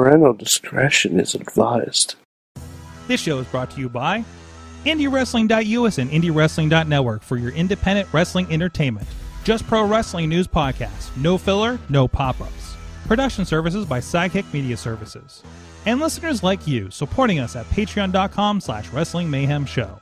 Parental discretion is advised. This show is brought to you by IndyWrestling.us and IndyWrestling.network for your independent wrestling entertainment. Just pro wrestling news podcast. No filler, no pop-ups. Production services by Sidekick Media Services. And listeners like you, supporting us at patreon.com/Wrestling Mayhem Show.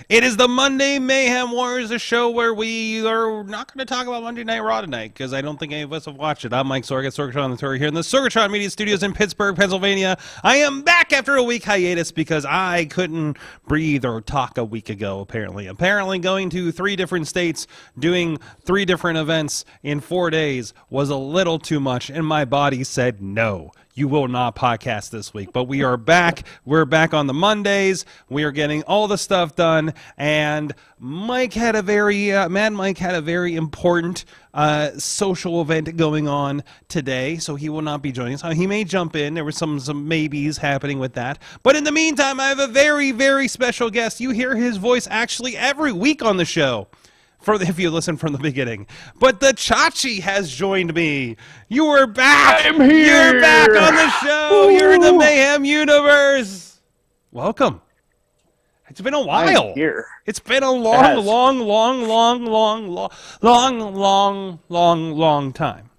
It is the Monday Mayhem Wars, a show where we are not going to talk about Monday Night Raw tonight because I don't think any of us have watched it. I'm Mike Sorgatron the Tour here in the Sorgatron Media Studios in Pittsburgh, Pennsylvania. I am back after a week hiatus because I couldn't breathe or talk a week ago, apparently. Apparently going to 3 different states, doing 3 different events in 4 days was a little too much, and my body said no. You will not podcast this week, but we are back. We're back on the Mondays. We are getting all the stuff done, and Mike had a very, Mad Mike had a very important social event going on today, so he will not be joining us. He may jump in. There were some maybes happening with that, but in the meantime, I have a very, very special guest. You hear his voice actually every week on the show. If you listen from the beginning. But the Chachi has joined me. You are back. I'm here. You're back on the show. Ooh. You're in the Mayhem universe. Welcome. It's been a while. I'm here. It's been a long time.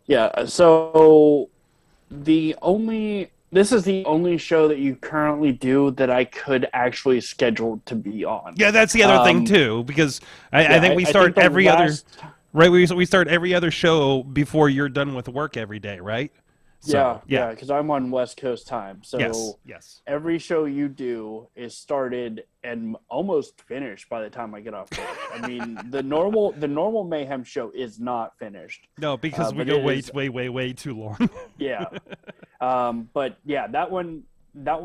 Yeah, so this is the only show that you currently do that I could actually schedule to be on. Yeah, that's the other thing too, because I think we start every other we start every other show before you're done with work every day, right? So, yeah, because I'm on West Coast time. So yes. Every show you do is started and almost finished by the time I get off work. I mean, the normal Mayhem show is not finished. No, because we go way too long. Yeah. But yeah, that one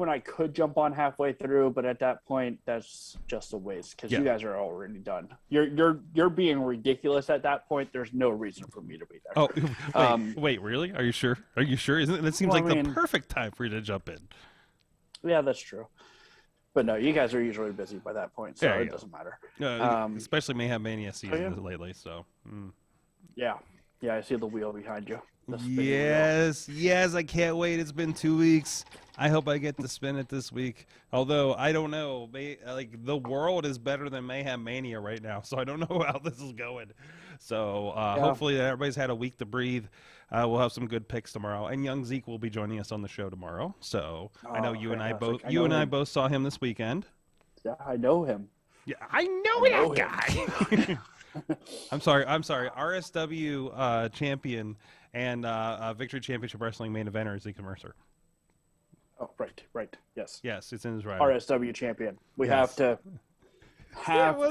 I could jump on halfway through, but at that point, that's just a waste because you guys are already done. You're being ridiculous at that point. There's no reason for me to be there. Oh, wait, really? Are you sure? Are you sure? That seems the perfect time for you to jump in. Yeah, that's true. But no, you guys are usually busy by that point, so it doesn't matter. Especially Mayhem Mania season lately. So. Yeah, I see the wheel behind you. Yes, I can't wait. It's been 2 weeks. I hope I get to spin it this week. Although, I don't know. Like, the world is better than Mayhem Mania right now, so I don't know how this is going. So, hopefully everybody's had a week to breathe. We'll have some good picks tomorrow. And young Zeke will be joining us on the show tomorrow. So, I know you and I both saw him this weekend. Yeah, I know him. Yeah, I know that guy. I'm sorry. RSW champion and Victory Championship Wrestling main eventer Zeke Mercer. Oh, right. Yes, it's in his right. RSW champion. We have to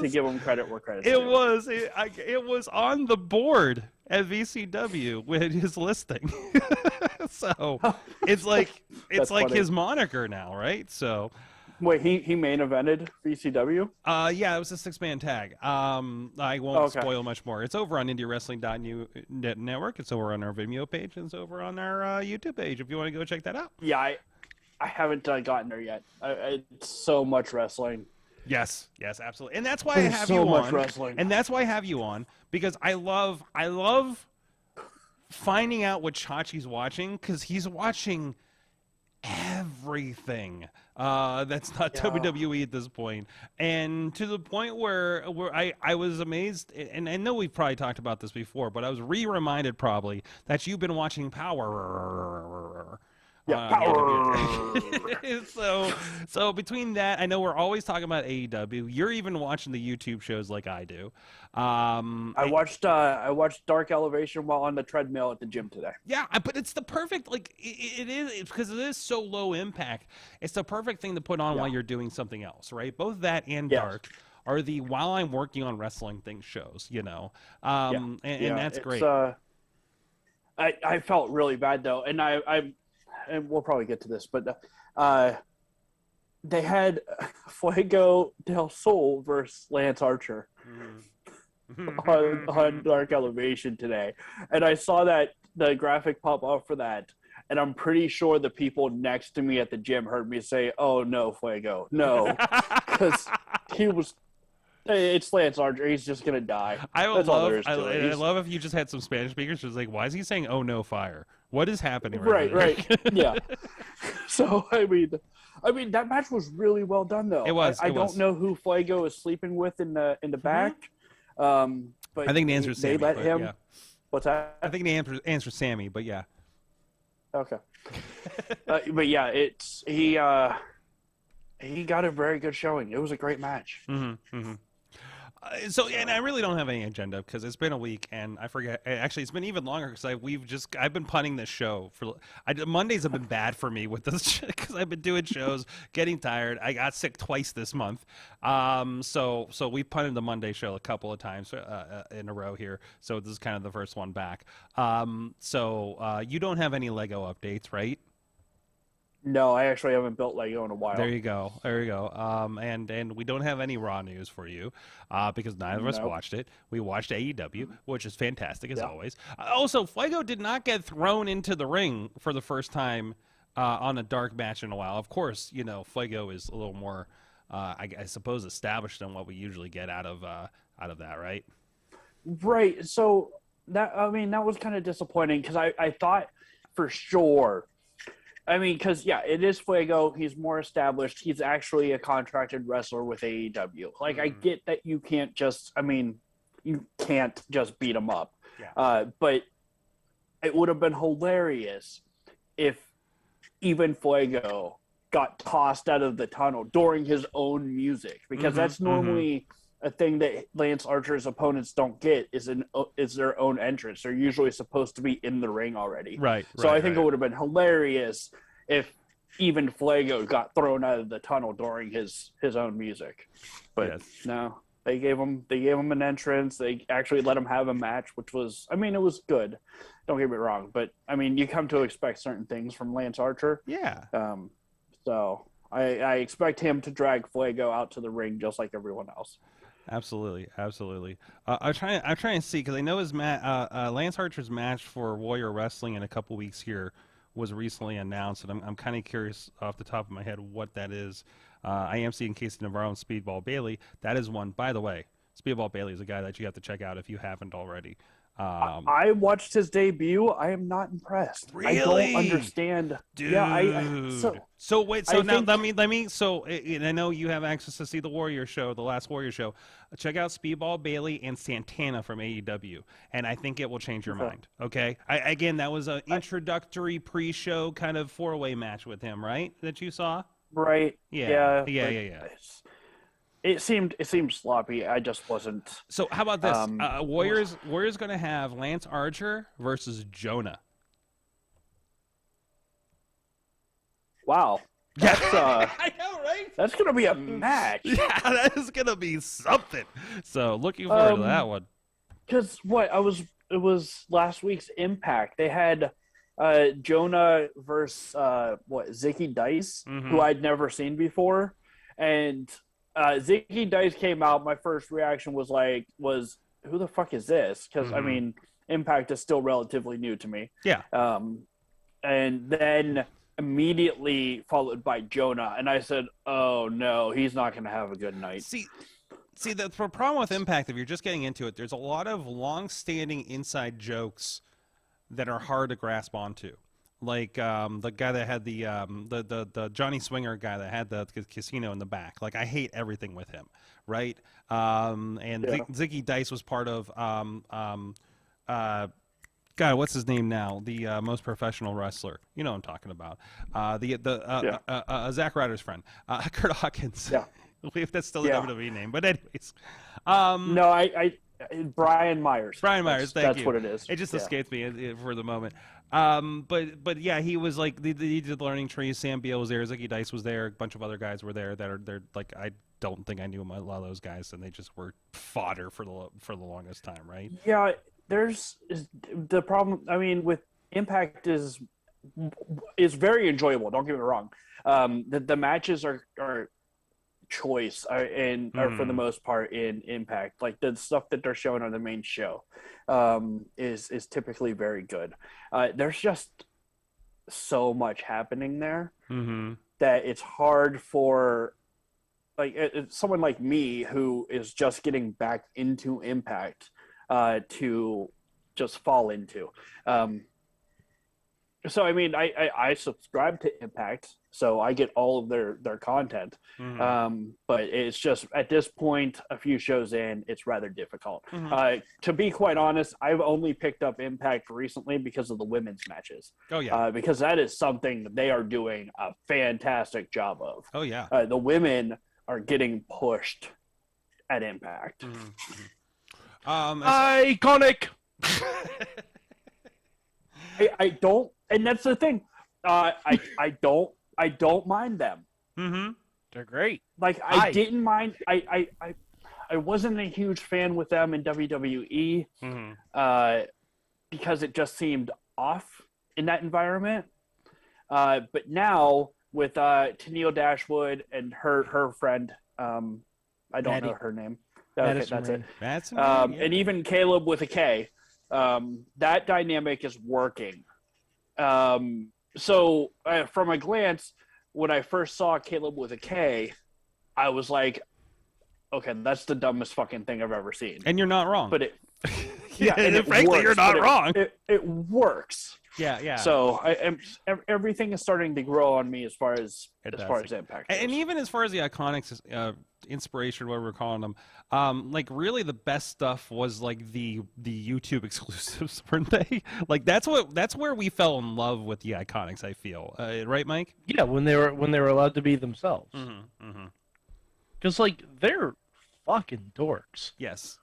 give him credit where credit's due. It was on the board at VCW with his listing. So it's like funny. His moniker now, right? So. Wait, he main evented VCW? Yeah, it was a 6-man tag. I won't spoil much more. It's over on IndyWrestling.network. It's over on our Vimeo page. And it's over on our YouTube page if you want to go check that out. Yeah, I haven't gotten there yet. It's so much wrestling. Yes, absolutely. And that's why I have you on. So much wrestling. And that's why I have you on, because I love finding out what Chachi's watching, because he's watching everything that's not WWE at this point, and to the point where I was amazed, and I know we've probably talked about this before, but I was reminded probably that you've been watching Powerrr. So between that, I know we're always talking about AEW. You're even watching the YouTube shows like I do. I watched Dark Elevation while on the treadmill at the gym today. Yeah, but it's the perfect, like, it is, because it is so low impact. It's the perfect thing to put on while you're doing something else, right? Both that and Dark are the while I'm working on wrestling thing shows, you know. And that's great. I felt really bad though, and and we'll probably get to this, but they had Fuego del Sol versus Lance Archer on Dark Elevation today, and I saw that the graphic pop up for that, and I'm pretty sure the people next to me at the gym heard me say, "Oh no, Fuego, no," because he was It's Lance Archer. He's just gonna die. I would That's all love. there is to it. I love if you just had some Spanish speakers. Just like, why is he saying "Oh no, fire"? What is happening Right, there? right. Yeah. So I mean that match was really well done though. It was. I don't know who Fuego is sleeping with in the back. But I think the answer is Sammy. They let him. Yeah. What's that? I think the answer is Sammy, but yeah. Okay. But yeah, he got a very good showing. It was a great match. So, and I really don't have any agenda because it's been a week, and I forget. Actually, it's been even longer because I've been punting this show for. Mondays have been bad for me with this because I've been doing shows, getting tired. I got sick twice this month, so we punted the Monday show a couple of times in a row here. So this is kind of the first one back. So you don't have any Lego updates, right? No, I actually haven't built Lego in a while. There you go. And we don't have any Raw news for you because neither of us watched it. We watched AEW, which is fantastic as always. Also, Fuego did not get thrown into the ring for the first time on a dark match in a while. Of course, Fuego is a little more, I suppose, established than what we usually get out of that, right? Right. So that was kind of disappointing because I thought for sure. Because, it is Fuego. He's more established. He's actually a contracted wrestler with AEW. Like, I get that you can't just beat him up. Yeah. But it would have been hilarious if even Fuego got tossed out of the tunnel during his own music. Because that's normally a thing that Lance Archer's opponents don't get is their own entrance. They're usually supposed to be in the ring already. Right. So I think it would have been hilarious if even Fuego got thrown out of the tunnel during his own music. But no, they gave him an entrance. They actually let him have a match, which was, it was good. Don't get me wrong, but you come to expect certain things from Lance Archer. Yeah. So I expect him to drag Fuego out to the ring just like everyone else. Absolutely. I'm trying to see because I know his Lance Archer's match for Warrior Wrestling in a couple weeks here was recently announced, and I'm kind of curious off the top of my head what that is. I am seeing Casey Navarro and Speedball Bailey. That is one, by the way. Speedball Bailey is a guy that you have to check out if you haven't already. I watched his debut. I am not impressed. Really? I don't understand. Dude. Yeah, so wait. So now let me. So and I know you have access to see the Warrior show, the last Warrior show. Check out Speedball Bailey and Santana from AEW, and I think it will change your mind. Okay. Again, that was an introductory pre-show kind of four-way match with him, right? That you saw. Right. Yeah. It seemed sloppy. I just wasn't. So how about this? Warrior's going to have Lance Archer versus Jonah. Wow. That's I know, right? That's going to be a match. Yeah, that is going to be something. So looking forward to that one. Because it was last week's Impact. They had Jonah versus Zicky Dice, who I'd never seen before, and Zicky Dice came out. My first reaction was who the fuck is this? Because Impact is still relatively new to me. Yeah. And then immediately followed by Jonah, and I said, "Oh no, he's not going to have a good night." See, the problem with Impact, if you're just getting into it, there's a lot of long-standing inside jokes that are hard to grasp onto. Like the guy that had the Johnny Swinger guy that had the casino in the back. Like, I hate everything with him, right? Zicky Dice was part of God, what's his name now? The most professional wrestler. You know what I'm talking about. Zack Ryder's friend, Kurt Hawkins. Yeah. If that's still the WWE name, but anyways. No, Brian Myers. Brian Myers, thank you. That's what it is. It just escaped me for the moment. But yeah, he was like he did Learning Tree. Sam Beal was there. Zicky Dice was there. A bunch of other guys were there they're like, I don't think I knew a lot of those guys, and they just were fodder for the longest time, right? Yeah, there's the problem. I mean, with Impact is very enjoyable. Don't get me wrong. The matches are choice and are for the most part in Impact. Like, the stuff that they're showing on the main show is typically very good. There's just so much happening there that it's hard for someone like me who is just getting back into Impact to just fall into. So I mean, I subscribe to Impact, so I get all of their content. But it's just at this point, a few shows in, it's rather difficult. To be quite honest, I've only picked up Impact recently because of the women's matches. Oh yeah, because that is something that they are doing a fantastic job of. Oh yeah, the women are getting pushed at Impact. Iconic. I don't, and that's the thing. I don't mind them. They're great. Like I didn't mind. I wasn't a huge fan with them in WWE because it just seemed off in that environment. But now with Tennille Dashwood and her friend, I don't know her name. Okay, that's it. That's and even Caleb with a K. That dynamic is working. So from a glance, when I first saw Caleb with a K, I was like, okay, that's the dumbest fucking thing I've ever seen. And you're not wrong. But and frankly, you're not wrong. It works. Yeah. So everything is starting to grow on me as far as Impact goes. And even as far as the Iconics inspiration, whatever we're calling them, like really the best stuff was like the YouTube exclusives, weren't they? Like that's where we fell in love with the Iconics. I feel right, Mike? Yeah, when they were allowed to be themselves. Because like they're fucking dorks. Yes.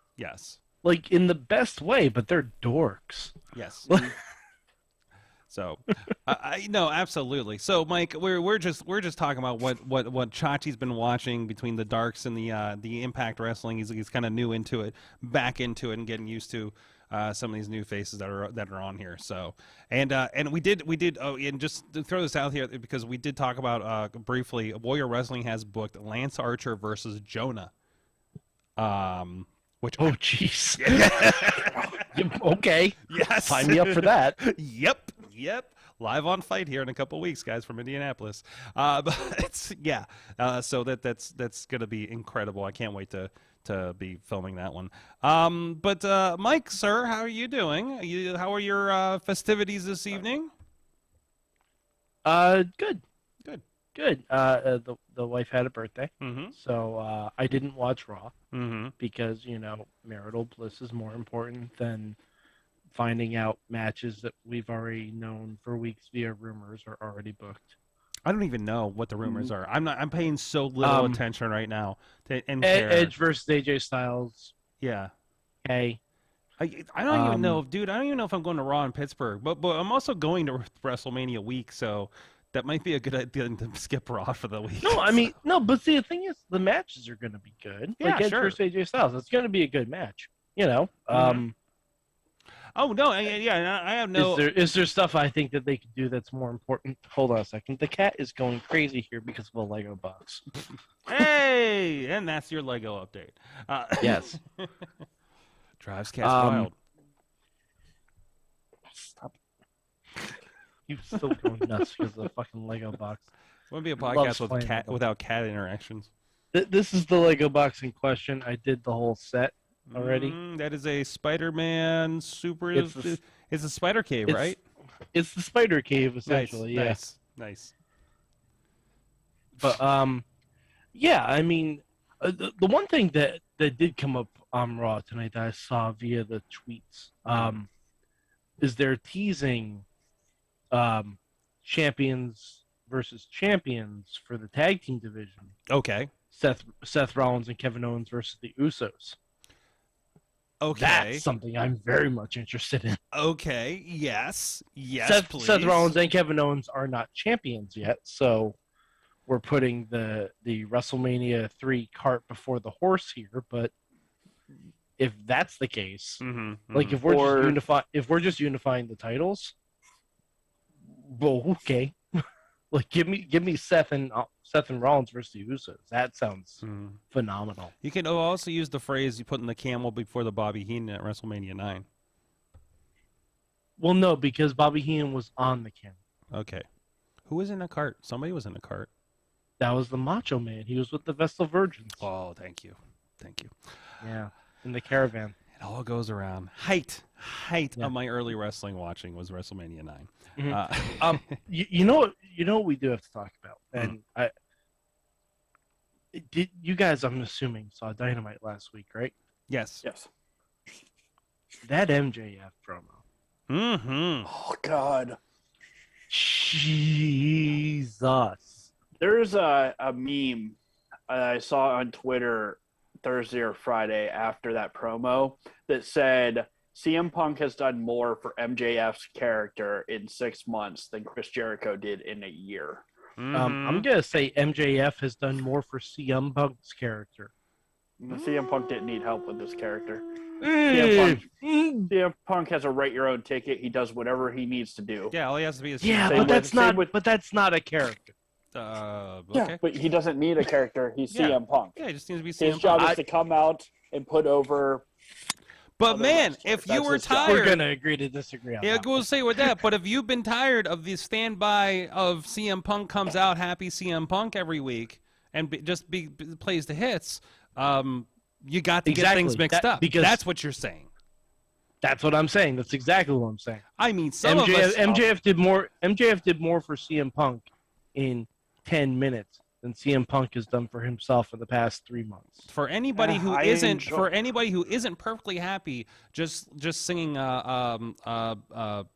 Like in the best way, but they're dorks. Yes. So, no, absolutely. So, Mike, we're just talking about what Chachi's been watching between the Darks and the Impact Wrestling. He's kind of new into it, back into it, and getting used to some of these new faces that are on here. So, and we did. Oh, and just to throw this out here because we did talk about briefly. Warrior Wrestling has booked Lance Archer versus Jonah. Which jeez. Okay. Yes. Sign me up for that. Yep. Live on Fight here in a couple weeks, guys, from Indianapolis. But it's so that's gonna be incredible. I can't wait to be filming that one. But Mike, sir, how are you doing? How are your festivities this evening? Good. The wife had a birthday, so I didn't watch Raw because marital bliss is more important than finding out matches that we've already known for weeks via rumors are already booked. I don't even know what the rumors are. I'm paying so little attention right now. Edge versus AJ Styles. Yeah. Hey. I don't even know, dude. I don't even know if I'm going to Raw in Pittsburgh, but I'm also going to WrestleMania week, so that might be a good idea to skip Raw for the week. But see, the thing is, the matches are going to be good. Yeah, like Edge versus AJ Styles, it's going to be a good match. Oh no, yeah, I have no. Is there stuff I think that they could do that's more important? Hold on a second. The cat is going crazy here because of a Lego box. Hey, and that's your Lego update. Yes. Drives cats wild. Stop. You still going nuts because of the fucking Lego box. It wouldn't be a podcast without cat interactions. This is the Lego box in question. I did the whole set already. That is a Spider-Man super. It's a spider cave, right? It's the spider cave essentially. Nice. But yeah. I mean, the one thing that did come up on Raw tonight that I saw via the tweets is they're teasing champions versus champions for the tag team division. Okay. Seth Rollins and Kevin Owens versus the Usos. Okay. That's something I'm very much interested in. Okay. Yes, please. Seth Rollins and Kevin Owens are not champions yet, so we're putting the WrestleMania 3 cart before the horse here. But if that's the case, like if we're just unifying the titles, well, okay. Like give me Seth and Rollins versus the Usos. That sounds phenomenal. You can also use the phrase you put in the camel before the Bobby Heenan at WrestleMania 9. Well, no, because Bobby Heenan was on the camel. Okay. Who was in a cart? Somebody was in a cart. That was the Macho Man. He was with the Vestal Virgins. Oh, thank you. Thank you. Yeah, in the caravan. It all goes around. Height of my early wrestling watching was WrestleMania 9. Mm-hmm. You know what we do have to talk about, and did you guys? I'm assuming saw Dynamite last week, right? Yes. Yes. That MJF promo. Mm-hmm. Oh God. Jesus. There's a meme I saw on Twitter Thursday or Friday after that promo that said CM Punk has done more for MJF's character in 6 months than Chris Jericho did in a year. Mm-hmm. I'm gonna say MJF has done more for CM Punk's character. CM Punk didn't need help with this character. Mm. CM Punk has a write your own ticket. He does whatever he needs to do. Yeah, all he has to be is but that's not a character. Okay. Yeah, but he doesn't need a character. He's CM Punk. Yeah, he just needs to be CM His job Punk. is to come out and put over. But man, if you were tired, we're gonna agree to disagree on that. Yeah, we'll say with that. But if you've been tired of the standby of CM Punk comes out happy CM Punk every week and plays the hits, you got to get things mixed up. Because that's what you're saying. That's what I'm saying. That's exactly what I'm saying. I mean, MJF did more. MJF did more for CM Punk in 10 minutes than CM Punk has done for himself in the past 3 months. For anybody who isn't perfectly happy, just singing damn Cult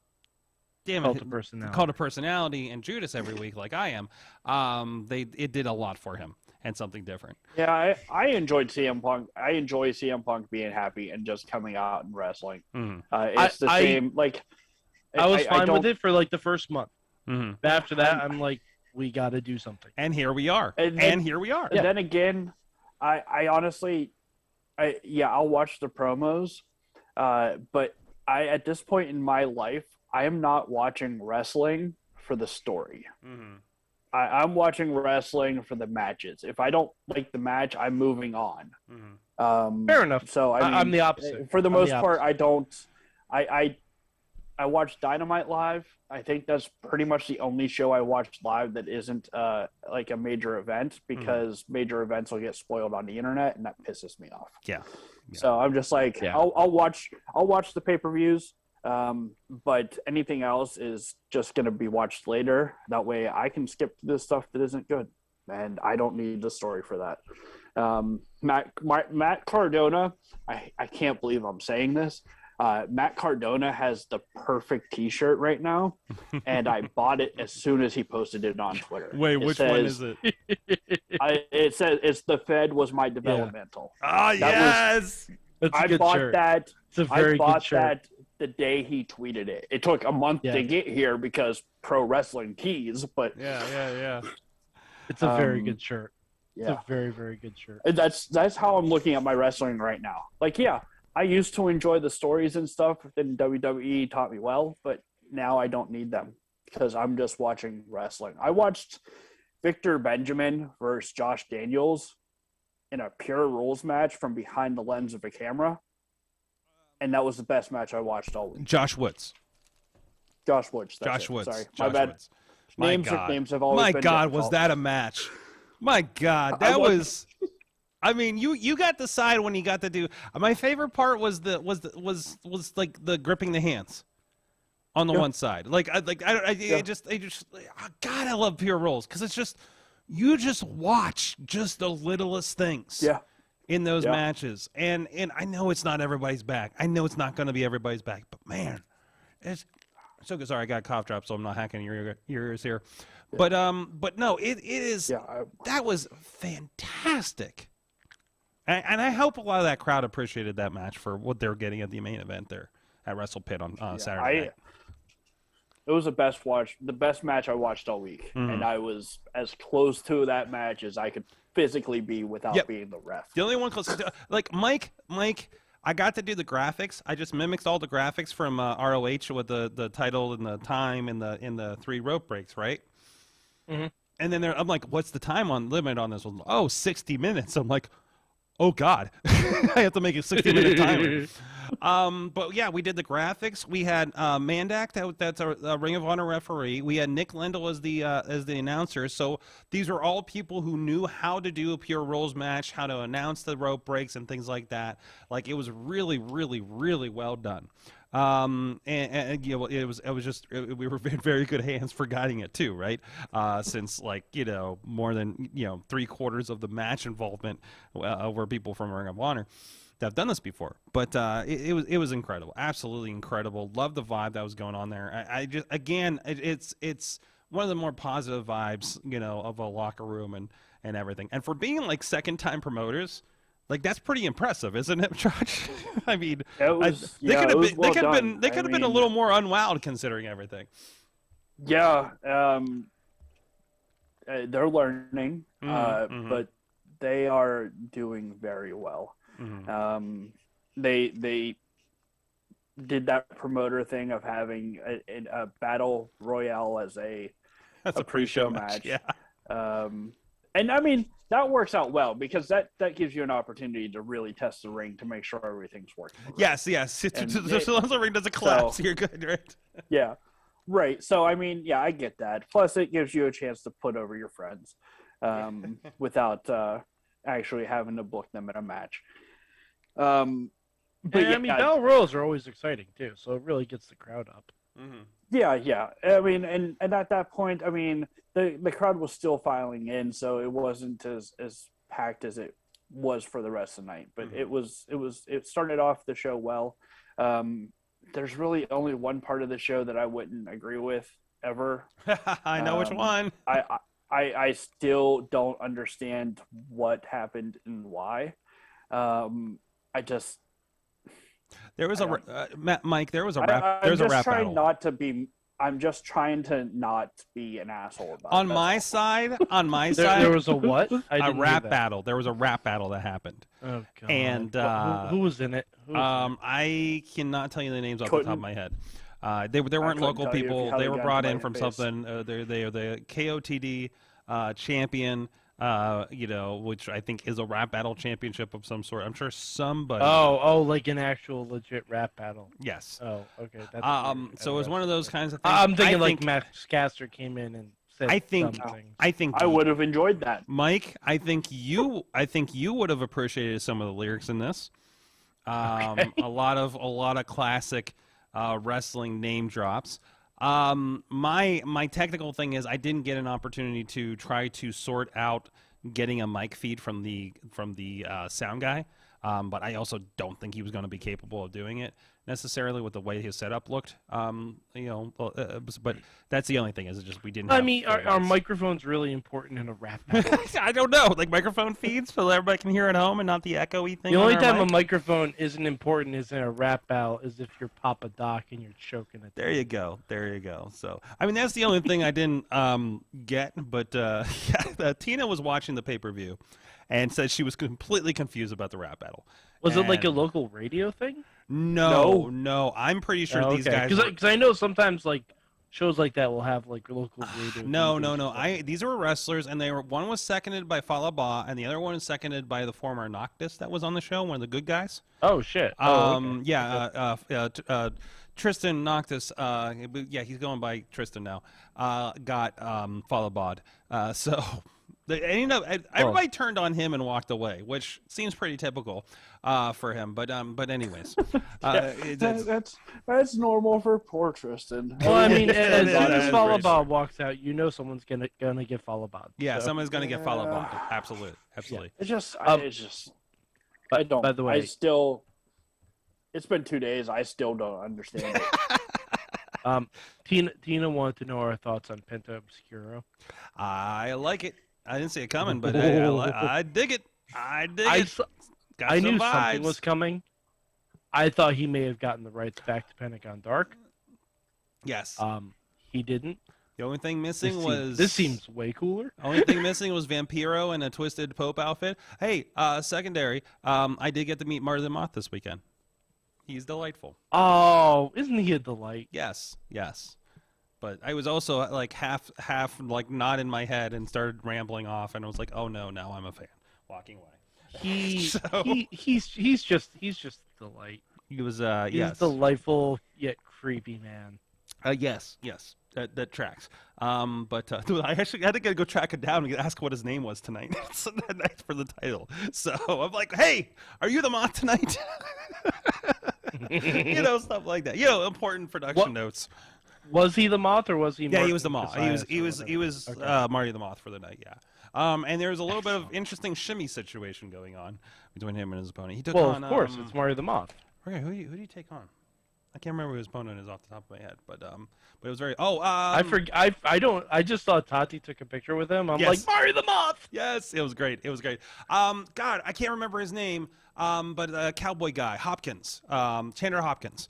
it, of Personality. Cult of Personality and Judas every week, like I am. It did a lot for him and something different. Yeah, I enjoyed CM Punk. I enjoy CM Punk being happy and just coming out and wrestling. Mm-hmm. It's the same. Like I was fine with it for like the first month. Mm-hmm. But after that, I'm like, we got to do something. And here we are. And here we are. And then again, I honestly, I'll watch the promos, but at this point in my life, I am not watching wrestling for the story. Mm-hmm. I'm watching wrestling for the matches. If I don't like the match, I'm moving on. Mm-hmm. Fair enough. So I'm the opposite. For the most part, I don't. I watch Dynamite live. I think that's pretty much the only show I watch live that isn't like a major event, because major events will get spoiled on the internet, and that pisses me off. Yeah. So I'm just like, I'll watch the pay-per-views, but anything else is just going to be watched later. That way I can skip this stuff that isn't good, and I don't need the story for that. Matt Cardona, I can't believe I'm saying this. Matt Cardona has the perfect T-shirt right now, and I bought it as soon as he posted it on Twitter. Wait, which one is it? It says it's "The Fed was my developmental." Ah, yes. That's a good shirt. That. It's a very good shirt. That the day he tweeted it. It took a month to get here because Pro Wrestling Tees, but yeah. It's a very good shirt. It's Yeah, a very, very good shirt. that's how I'm looking at my wrestling right now. Like, I used to enjoy the stories and stuff, and WWE taught me well, but now I don't need them because I'm just watching wrestling. I watched Victor Benjamin versus Josh Daniels in a pure rules match from behind the lens of a camera, and that was the best match I watched all week. Josh Woods. Sorry, my bad. Woods. Names have always been God, difficult. was that a match? My God, that was. I mean, you got the side when you got to do. My favorite part was like the gripping the hands on the one side. God, I love pure rolls because it's just you just watch just the littlest things. In those matches, and I know it's not everybody's back. I know it's not going to be everybody's back, but man, it's so good. Sorry, I got a cough drop, so I'm not hacking your ears here. But no, it is. That was fantastic. And I hope a lot of that crowd appreciated that match for what they're getting at the main event there at WrestlePit on Saturday night. It was the best match I watched all week, and I was as close to that match as I could physically be without being the ref. The only one close to, like Mike, I got to do the graphics. I just mimicked all the graphics from ROH with the title and the time and the 3 rope breaks, right? Mm-hmm. And then I'm like, what's the time limit on this one? 60 minutes. I'm like, oh God, I have to make a 60-minute timer. But yeah, we did the graphics. We had Mandak, that's a Ring of Honor referee. We had Nick Lendl as the announcer. So these are all people who knew how to do a pure rules match, how to announce the rope breaks and things like that. Like, it was really, really, really well done. And you know, it was just we were in very good hands for guiding it too, right? Since, like, you know, more than, you know, 3/4 of the match involvement were people from Ring of Honor that have done this before. But it was incredible, absolutely incredible. Love the vibe that was going on there. I just, again, it's one of the more positive vibes, you know, of a locker room and everything. And for being like second time promoters, like, that's pretty impressive, isn't it, Chachi? I mean, they could have been a little more unwowed considering everything. Yeah, they're learning, but they are doing very well. They did that promoter thing of having a battle royale as a pre-show match. Yeah. And I mean, that works out well because that gives you an opportunity to really test the ring to make sure everything's working. Yes. As long as the ring doesn't collapse, so, you're good, right? Yeah, right. So, I mean, yeah, I get that. Plus, it gives you a chance to put over your friends without actually having to book them in a match. But yeah, I mean, battle royals are always exciting too, so it really gets the crowd up. Yeah. I mean, and at that point, I mean, the crowd was still filing in, so it wasn't as packed as it was for the rest of the night. But it started off the show well. There's really only one part of the show that I wouldn't agree with ever. I know which one. I still don't understand what happened and why. There was Mike. There was a rap. There's a rap battle. I'm just trying to not be an asshole about it. On my side, there was a what? A rap battle. There was a rap battle that happened. Oh God! And who was in it? I cannot tell you the names off the top of my head. They weren't local people. They were brought in from something. They're the KOTD champion. You know, which I think is a rap battle championship of some sort. I'm sure somebody. Oh, like an actual legit rap battle. Yes. Oh, okay. That's so it was one of those kinds of things. I'm thinking like Max Caster came in and said I would have enjoyed that. Mike, I think you would have appreciated some of the lyrics in this. Okay. A lot of classic wrestling name drops. My technical thing is I didn't get an opportunity to try to sort out getting a mic feed from the sound guy, but I also don't think he was going to be capable of doing it necessarily with the way his setup looked. You know, but that's the only thing is it just we didn't. I mean, are microphones really important in a rap battle? I don't know, like microphone feeds so everybody can hear at home and not the echoey thing. The only time a microphone isn't important is in a rap battle is if you're Papa Doc and you're choking it. There you go. So I mean that's the only thing I didn't get, but Tina was watching the pay-per-view and said she was completely confused about the rap battle. Was it like a local radio thing? No. I'm pretty sure these guys. Because I know sometimes like shows like that will have like local radio. No. These were wrestlers, and one was seconded by Falaba, and the other one was seconded by the former Noctis that was on the show, one of the good guys. Oh shit. Tristan Noctis. Yeah, he's going by Tristan now. Got Falabad. So. Everybody turned on him and walked away, which seems pretty typical for him. But anyways, that's normal for poor Tristan. Well, I mean, as soon as Falabad walks out, you know someone's gonna get Falabad. Yeah, someone's gonna get Falabad. Absolutely. Yeah. It's just I don't. By the way, it's been 2 days. I still don't understand it. Tina wanted to know our thoughts on Penta Obscuro. I like it. I didn't see it coming, but I dig it. I knew something was coming. I thought he may have gotten the rights back to Pentagon Dark. Yes. He didn't. The only thing missing was... This seems way cooler. Only thing missing was Vampiro in a Twisted Pope outfit. Hey, secondary, I did get to meet Marty the Moth this weekend. He's delightful. Oh, isn't he a delight? Yes. But I was also like half like not in my head and started rambling off, and I was like, oh no, now I'm a fan. Walking away. He's just a delight. He was He's delightful yet creepy man. Yes. That tracks. But I actually had to go track it down and ask what his name was tonight. Night for the title. So I'm like, hey, are you the Moth tonight? Stuff like that. Important production notes. Was he the Moth or was he? Yeah, he was the Moth. He was okay. Marty the Moth for the night. Yeah. And there was a little bit of interesting shimmy situation going on between him and his opponent. He took on. Of course, it's Marty the Moth. Okay, who do you take on? I can't remember who his opponent is off the top of my head, but it was very. I just saw Tati took a picture with him. I'm like, Mario the Moth. Yes, it was great. God, I can't remember his name. But Cowboy guy Hopkins, Chandler Hopkins.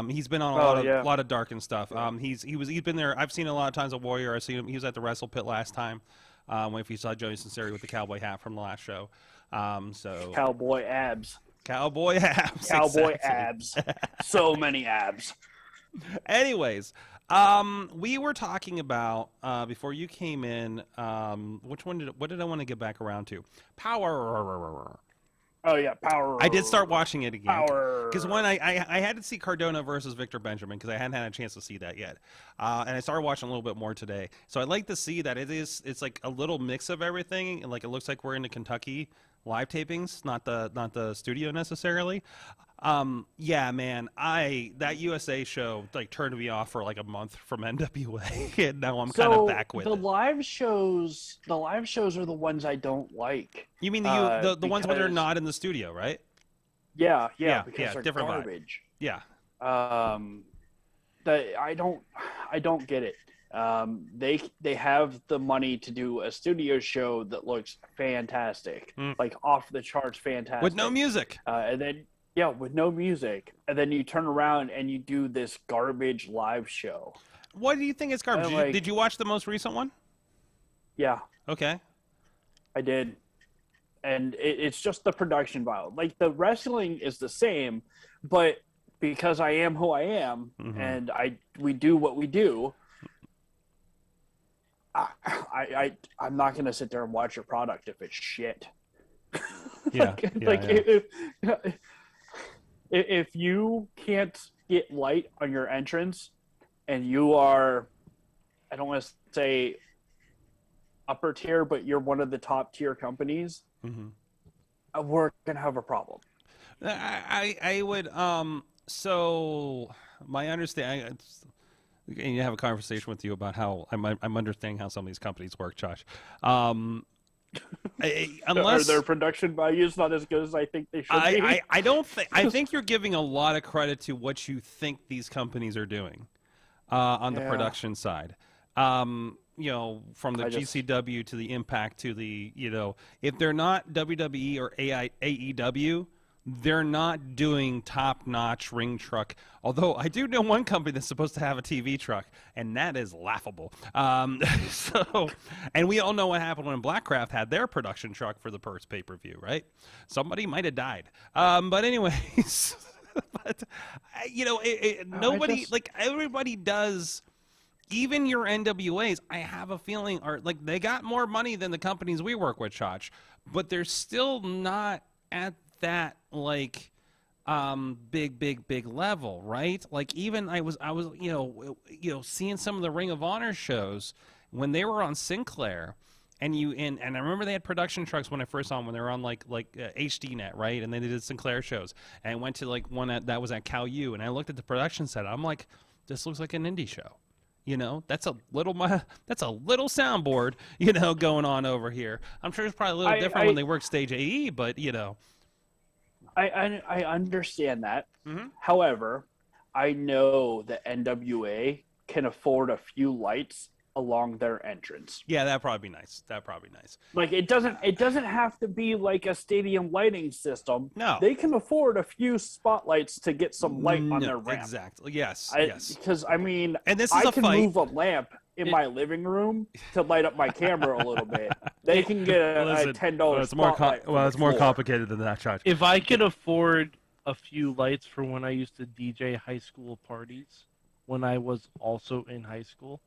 He's been on a lot of dark and stuff. He's been there. I've seen him a lot of times at Warrior. I seen him. He was at the WrestlePit last time. If you saw Joey Sinceri with the cowboy hat from the last show. Cowboy abs. Cowboy abs. Cowboy abs. So many abs. Anyways, we were talking about before you came in. What did I want to get back around to? Powerrr. Oh yeah, Powerrr. I did start watching it again Powerrr. because when I had to see Cardona versus Victor Benjamin because I hadn't had a chance to see that yet, and I started watching a little bit more today. So I'd like to see that it's like a little mix of everything, and like it looks like we're in the Kentucky live tapings, not the studio necessarily. Yeah, man, that USA show like turned me off for like a month from NWA, and now I'm kind of back with it. The live shows are the ones I don't like. You mean the ones where they're not in the studio, right? Yeah, because they're different garbage. Vibe. Yeah. I don't get it. They have the money to do a studio show that looks fantastic, like off the charts, fantastic, with no music, and then. Yeah, with no music, and then you turn around and you do this garbage live show. What do you think is garbage? Did you watch the most recent one? Yeah. Okay. I did, and it's just the production value. Like the wrestling is the same, but because I am who I am, and we do what we do, I'm not gonna sit there and watch your product if it's shit. If you can't get light on your entrance and you are, I don't want to say upper tier, but you're one of the top tier companies, we're going to have a problem. I would, so my understanding, I need to have a conversation with you about how I'm understanding how some of these companies work, Josh. Unless are their production values not as good as I think they should be? I don't think. I think you're giving a lot of credit to what you think these companies are doing on the production side. From the GCW to the Impact to the if they're not WWE or AEW, they're not doing top-notch ring truck. Although I do know one company that's supposed to have a TV truck, and that is laughable. And we all know what happened when Blackcraft had their production truck for the first pay-per-view, right? Somebody might have died. But anyways, nobody everybody does. Even your NWAs, I have a feeling, are like they got more money than the companies we work with, Chach, but they're still not at that big level, right? Like even I was seeing some of the Ring of Honor shows when they were on Sinclair, and I remember they had production trucks when I first saw them when they were on like HDNet, right? And then they did Sinclair shows, and I went to like one that was at Cal U, and I looked at the production set. I'm like, this looks like an indie show. That's a little soundboard, going on over here. I'm sure it's probably a little different when they work stage AE, but I understand that. However, I know that NWA can afford a few lights along their entrance. Yeah, that'd probably be nice. Like it doesn't have to be like a stadium lighting system. No, they can afford a few spotlights to get some light on their ramp. Exactly. Yes. Because and this is I can move a lamp in my living room to light up my camera a little bit. They can get a $10 spotlight. It's more complicated than that, Chachi. If I could afford a few lights for when I used to DJ high school parties, when I was also in high school,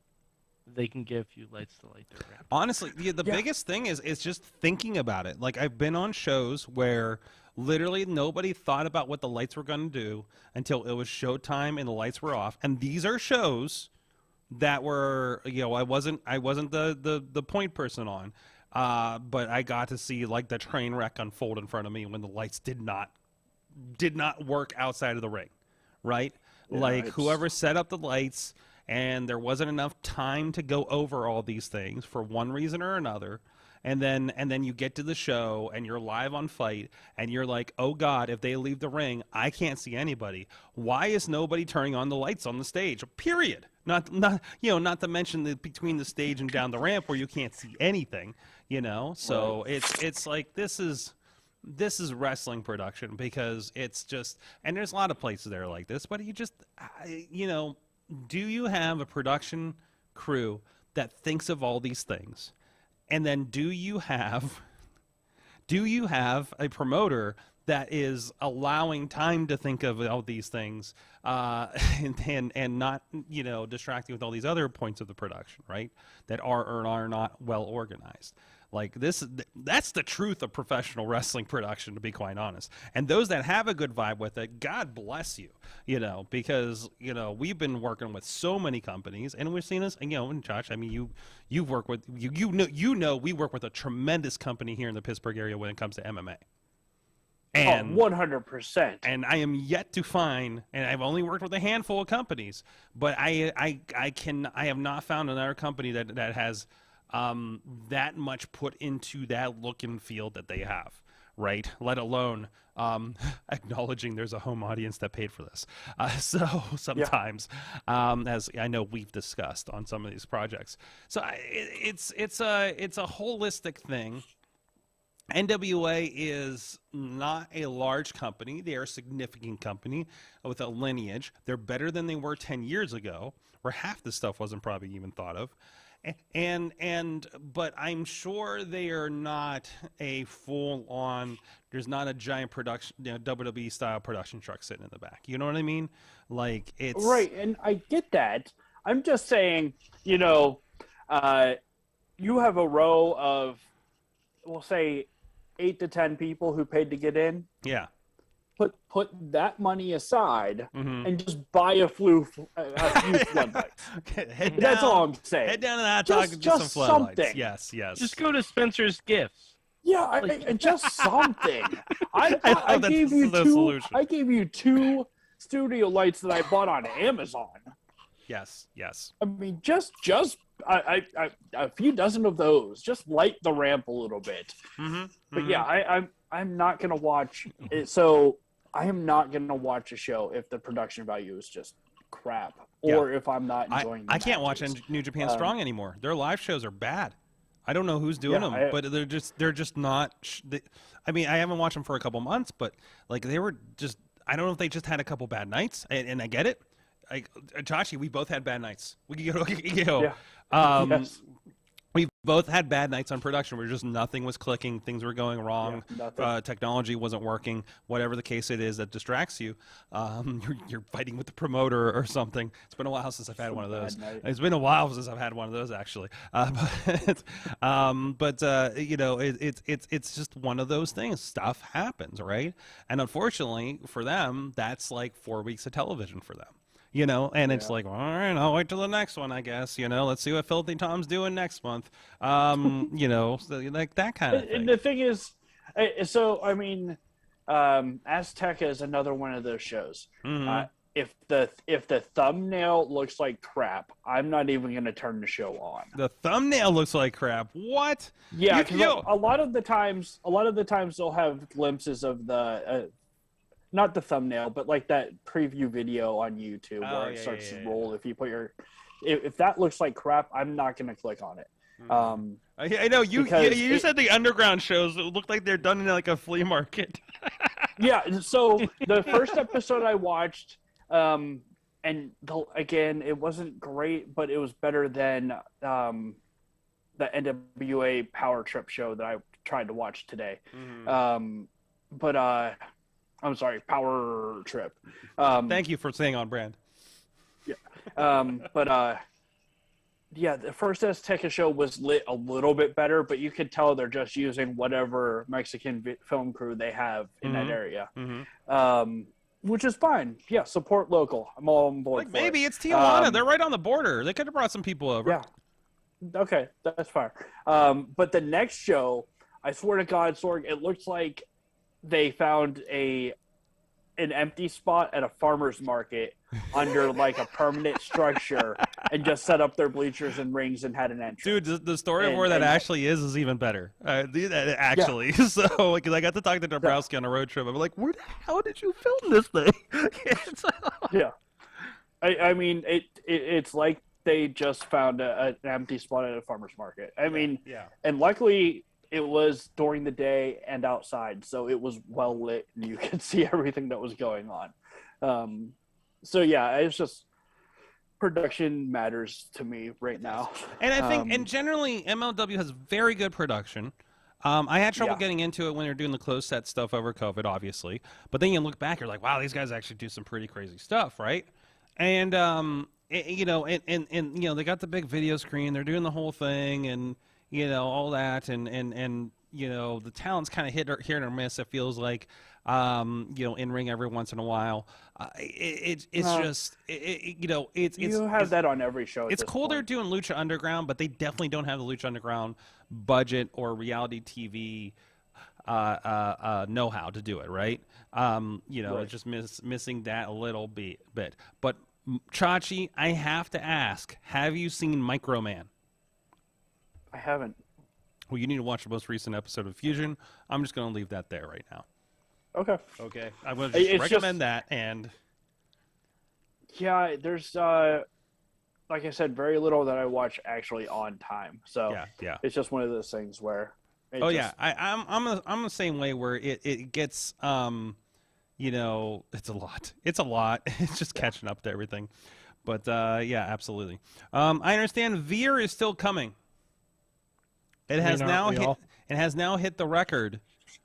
they can get a few lights to light their ramp. Honestly, the biggest thing is just thinking about it. Like I've been on shows where Literally, nobody thought about what the lights were going to do until it was showtime and the lights were off. And these are shows that were, I wasn't the point person on, but I got to see like the train wreck unfold in front of me when the lights did not work outside of the ring, right? Yeah, like whoever set up the lights, and there wasn't enough time to go over all these things for one reason or another. And then you get to the show and you're live on Fight and you're like, oh God, if they leave the ring, I can't see anybody. Why is nobody turning on the lights on the stage? Period. Not to mention between the stage and down the ramp where you can't see anything. So right. It's like this is wrestling production, because it's just, and there's a lot of places that are like this, but do you have a production crew that thinks of all these things? And then do you have a promoter that is allowing time to think of all these things, and not distracting with all these other points of the production, right? That are or are not well organized. Like that's the truth of professional wrestling production, to be quite honest. And those that have a good vibe with it, God bless you, because we've been working with so many companies, and we've seen this. And Josh, I mean, you've worked with we work with a tremendous company here in the Pittsburgh area when it comes to MMA. And 100%. And I am yet to find, and I've only worked with a handful of companies, but I have not found another company that has that much put into that look and feel that they have, right? Let alone acknowledging there's a home audience that paid for this. So sometimes, as I know we've discussed on some of these projects, so it's a holistic thing. NWA is not a large company. They are a significant company with a lineage. They're better than they were 10 years ago, where half the stuff wasn't probably even thought of. But I'm sure they are not a full-on. There's not a giant production, WWE style production truck sitting in the back. You know what I mean? Like it's right, and I get that. I'm just saying, you have a row of, we'll say, 8 to 10 people who paid to get in. Yeah. Put that money aside and just buy a few floodlights. That's all I'm saying. Head down to the hot dog and get some floodlights. Something. Yes. Just go to Spencer's Gifts. Yeah, just something. I gave you 2 studio lights that I bought on Amazon. Yes. I mean, just a few dozen of those. Just light the ramp a little bit. But yeah, I'm not gonna watch it. So I am not gonna watch a show if the production value is just crap, or if I'm not enjoying. I can't watch New Japan Strong anymore. Their live shows are bad. I don't know who's doing them, but they're just not. I mean, I haven't watched them for a couple months, but like they were just. I don't know if they just had a couple bad nights, and I get it. Chachi, we both had bad nights. We go. Yes. We both had bad nights on production where just nothing was clicking, things were going wrong, technology wasn't working, whatever the case it is that distracts you. You're fighting with the promoter or something. It's been a while since I've had one of those. It's been a while since I've had one of those, actually. It's just one of those things. Stuff happens, right? And unfortunately for them, that's like 4 weeks of television for them. It's like, all right, I'll wait till the next one, I guess. Let's see what Filthy Tom's doing next month. So like that kind of thing. And the thing is, so I mean, Azteca is another one of those shows. If the thumbnail looks like crap, I'm not even going to turn the show on. The thumbnail looks like crap. What? Yeah, because a lot of the times they'll have glimpses of the. Not the thumbnail, but like that preview video on YouTube where it starts to roll. If you put if that looks like crap, I'm not going to click on it. I know you said the underground shows look like they're done in like a flea market. Yeah. So the first episode I watched, again, it wasn't great, but it was better than the NWA Powerrr Trip show that I tried to watch today. I'm sorry, Powerrr Trip. Yeah, the first Azteca show was lit a little bit better, but you could tell they're just using whatever Mexican film crew they have in that area, which is fine. Yeah, support local. I'm all on board. Like maybe it's Tijuana. They're right on the border. They could have brought some people over. Yeah. Okay, that's fine. But the next show, I swear to God, Sorg, it looks like they found an empty spot at a farmer's market under like a permanent structure and just set up their bleachers and rings and had an entrance. Dude, the story of where that actually is even better. Actually. Yeah. So, because I got to talk to Dabrowski on a road trip. I'm like, where the hell did you film this thing? Yeah. I mean, it's like they just found an empty spot at a farmer's market. I mean, and luckily it was during the day and outside, so it was well lit and you could see everything that was going on. So yeah, it's just production matters to me right now. And I think, and generally MLW has very good production. I had trouble getting into it when they're doing the closed set stuff over COVID, obviously. But then you look back, you're like, wow, these guys actually do some pretty crazy stuff, right? And you know, and you know, they got the big video screen, they're doing the whole thing, and you know, all that, and you know, the talent's kind of hit or miss. It feels like, you know, in ring every once in a while. It's just, you know, you have that on every show. It's cool they're doing Lucha Underground, but they definitely don't have the Lucha Underground budget or reality TV know-how to do it, right? You know, it's just missing that a little bit. But Chachi, I have to ask, have you seen Microman? I haven't. Well, you need to watch the most recent episode of Fusion. I'm just going to leave that there right now. Okay. Okay. I'm going to just recommend that. And yeah, there's like I said, very little that I watch actually on time. So yeah. It's just one of those things where. I'm the same way where it gets you know, it's a lot. It's a lot. It's just catching up to everything. But yeah, absolutely. I understand Veer is still coming. It has now hit the record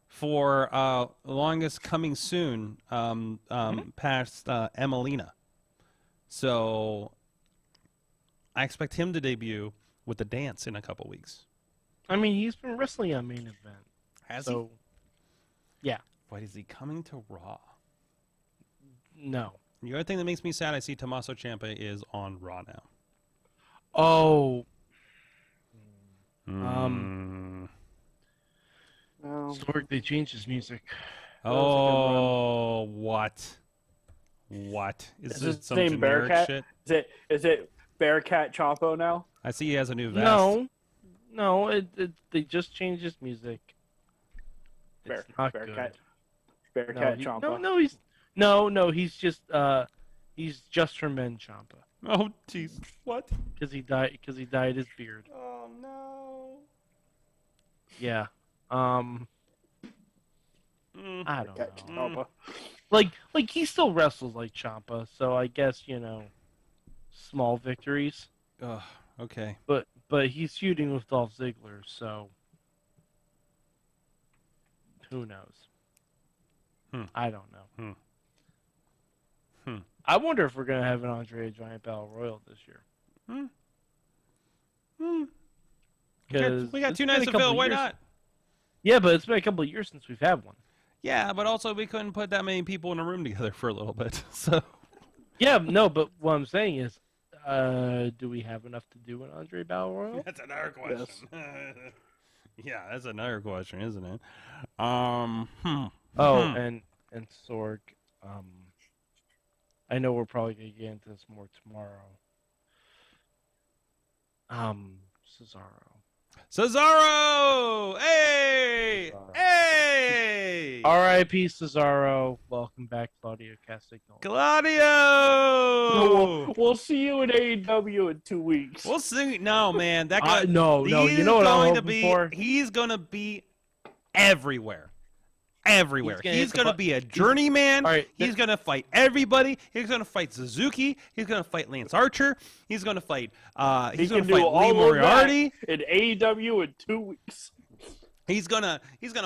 for longest coming soon past Emelina. So I expect him to debut with the dance in a couple weeks. I mean, he's been wrestling on Main Event. Has he? Yeah. But is he coming to Raw? No. The other thing that makes me sad, I see Tommaso Ciampa is on Raw now. Oh. Sorg, they changed his music. Oh, what? What? Is this some generic Bearcat? shit? Is it Bearcat Ciampa now? I see he has a new vest. No, they just changed his music. It's not Bearcat. good. Bearcat Ciampa. He's just for men Ciampa. Oh, jeez. What? Because he dyed his beard. Oh no. Yeah. I don't know. Like he still wrestles like Ciampa, so I guess, you know, small victories. Okay. But he's feuding with Dolph Ziggler, so who knows? I don't know. I wonder if we're gonna have an Andre Giant Battle Royal this year. We got two nights to fill. Why not? Yeah, but it's been a couple of years since we've had one. Yeah, but also we couldn't put that many people in a room together for a little bit. So. Yeah, no, but what I'm saying is, do we have enough to do an Andre Battle Royal? That's another question. Yes. Yeah, that's another question, isn't it? Oh, and Sorg, I know we're probably gonna get into this more tomorrow. Cesaro! Hey! Hey! R.I.P. Cesaro. Welcome back, Claudio Castagnoli. Claudio! We'll see you in AEW in 2 weeks. We'll see. No, man. That guy. No. You know what I'm hoping for? He's going to be everywhere. Everywhere. He's going to be a journeyman. Right. He's going to fight everybody. He's going to fight Suzuki. He's going to fight Lance Archer. He's going to fight. He's going to fight Lee Moriarty in AEW in 2 weeks. He's gonna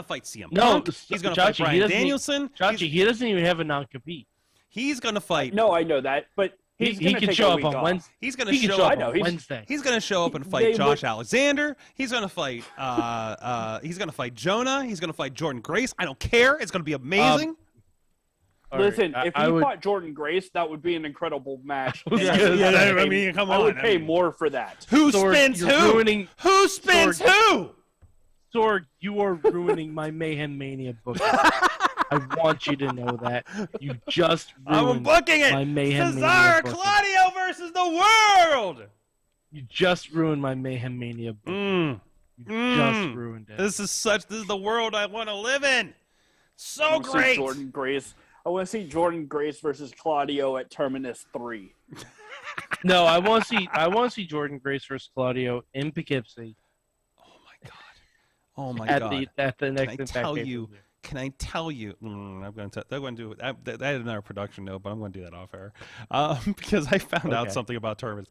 fight CM Punk. He's gonna fight Bryan Danielson. Chachi, he doesn't even have a non-compete. He's gonna fight. No, I know that, but He can show up on Wednesday. He's going to show up on Wednesday. He's going to show up and fight Josh Alexander. He's going to fight. He's going to fight Jonah. He's going to fight Jordan Grace. I don't care. It's going to be amazing. Listen, if he fought Jordan Grace, that would be an incredible match. I mean, come on. I would pay more for that. Who spins who? Who spins who? Sorg, you are ruining my Mayhem Mania book. I want you to know that. You just ruined my Mayhem Mania book. Claudio versus the world! You just ruined my Mayhem Mania book. You just ruined it. This is the world I want to live in. So great. Jordan Grace. I want to see Jordan Grace versus Claudio at Terminus 3. No, I want to see Jordan Grace versus Claudio in Poughkeepsie. Oh my god! At the next Can I tell you? I'm going to do it. I had another production note, but I'm going to do that off air because I found out something about Terminus.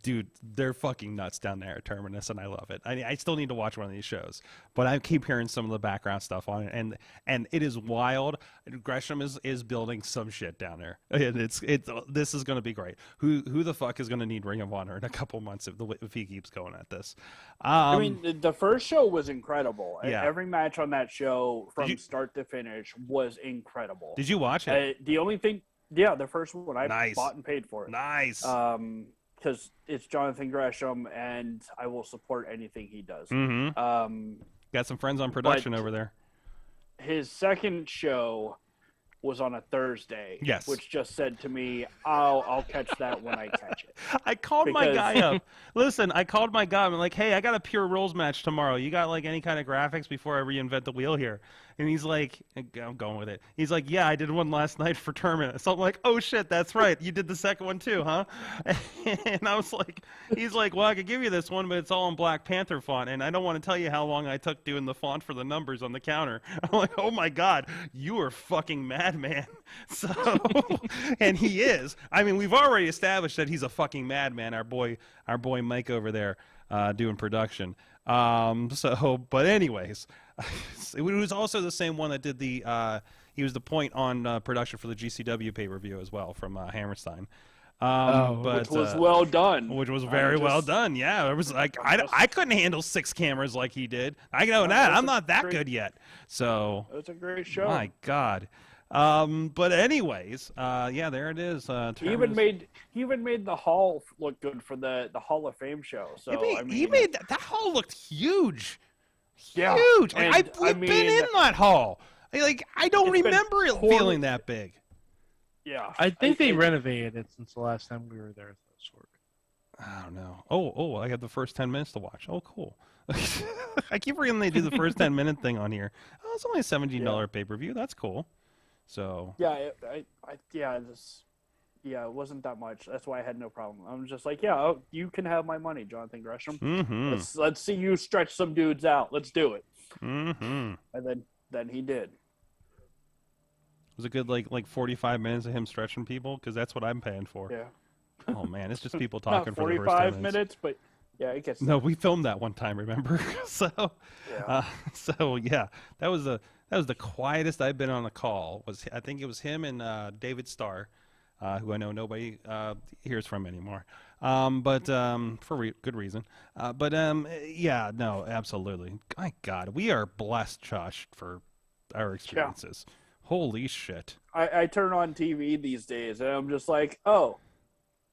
Dude, they're fucking nuts down there at Terminus, and I love it. I still need to watch one of these shows, but I keep hearing some of the background stuff on it, and it is wild. Gresham is building some shit down there, and this is going to be great. Who the fuck is going to need Ring of Honor in a couple months if he keeps going at this? I mean, the first show was incredible. Yeah. Every match on that show from start to finish was incredible. Did you watch it? The only thing, the first one, I bought and paid for it. Nice. Because it's Jonathan Gresham, and I will support anything he does. Got some friends on production over there. His second show was on a Thursday. Yes. Which just said to me, I'll catch that when I catch it. I called my guy up. Listen, I called my guy. I'm like, hey, I got a Pure Rules match tomorrow. You got like any kind of graphics before I reinvent the wheel here? And he's like, I'm going with it. He's like, yeah, I did one last night for Terminus. So I'm like, oh shit, that's right. You did the second one too, huh? And I was like, he's like, well, I could give you this one, but it's all in Black Panther font. And I don't want to tell you how long I took doing the font for the numbers on the counter. I'm like, oh my God, you are fucking madman. So, and he is. I mean, we've already established that he's a fucking madman. Our boy Mike over there doing production. But anyways, it was also the same one that did the. He was the point on production for the GCW pay-per-view as well from Hammerstein. Which was well done. Which was very well done. Yeah, it was like I couldn't handle 6 cameras like he did. I know that. I'm not that good yet. So it was a great show. My God. But anyways, there it is. He even made the hall look good for the Hall of Fame show. So he made that hall looked huge. Yeah, huge. Like, we've been in that hall. Like I don't remember it feeling that big. Yeah, I think they renovated it since the last time we were there. I don't know. Oh, I have the first 10 minutes to watch. Oh, cool. I keep forgetting they do the first 10-minute thing on here. Oh, it's only a $17 pay-per-view. That's cool. So it wasn't that much. That's why I had no problem. I'm just like, you can have my money, Jonathan Gresham. Let's see you stretch some dudes out. Let's do it. And then he did. Was it good, like 45 minutes of him stretching people? Because that's what I'm paying for. Yeah. Oh man, it's just people talking for the first 45 minutes, but yeah, it gets. No, we filmed that one time, remember? So that was the quietest I've been on a call. I think it was him and David Starr, who I know nobody hears from anymore, but for good reason. No, absolutely. My God, we are blessed, Josh, for our experiences. Yeah. Holy shit! I turn on TV these days, and I'm just like, oh,